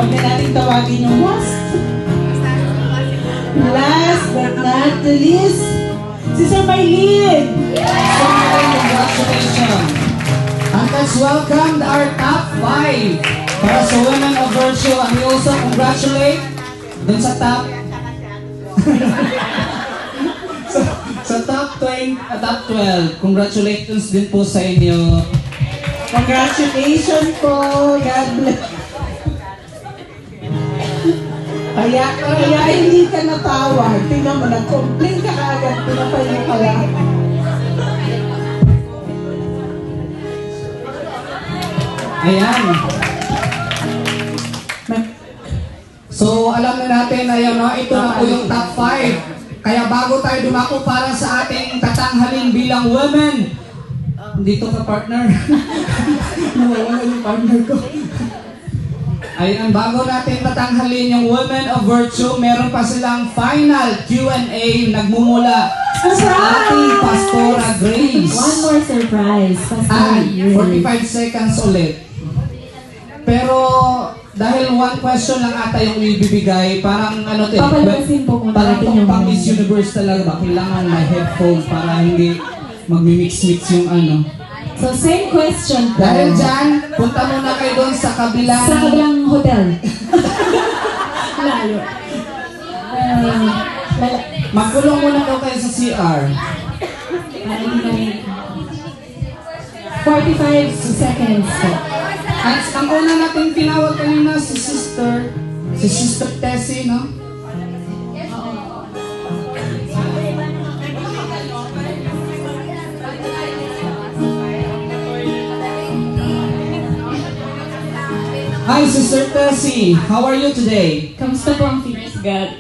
Huwag na natin tawagin yung last but not the least, si Sir Maylin. So, congratulations. And let's welcome our top 5 para sa Women of Virtue. And we also congratulate dun sa top sa top 12. Congratulations din po sa inyo. Congratulations po. God bless. Kaya hindi ka natawag. Tingnan mo, nag-complain ka agad. Pinapay mo pala. Ayan. So, alam na natin na yun, no? Ito na po yung top 5. Kaya bago tayo dumako para sa ating tatanghalin bilang women, dito ka partner. Nawawala yung partner ko. Ayan, bago natin tatanghalin yung Women of Virtue, meron pa silang final Q&A nagmumula sa ating Pastora Grace. One more surprise. Pastora Grace. 45 seconds ulit. Pero dahil one question lang ata yung ibibigay, parang ano din, papalabasin po muna parang natin yung pang Miss Universe talaga ba? Kailangan may headphone para hindi magmi-mix-mix yung ano. So, same question po. Dahil dyan, punta muna kayo doon sa kabilang hotel. Layo. Magkulong muna daw kayo sa CR. 45 seconds po. At ang una natin tinawag kanina si Sister Tessie, no? Hi, Sister Tessie. How are you today? Kamusta po ang Phoenix God?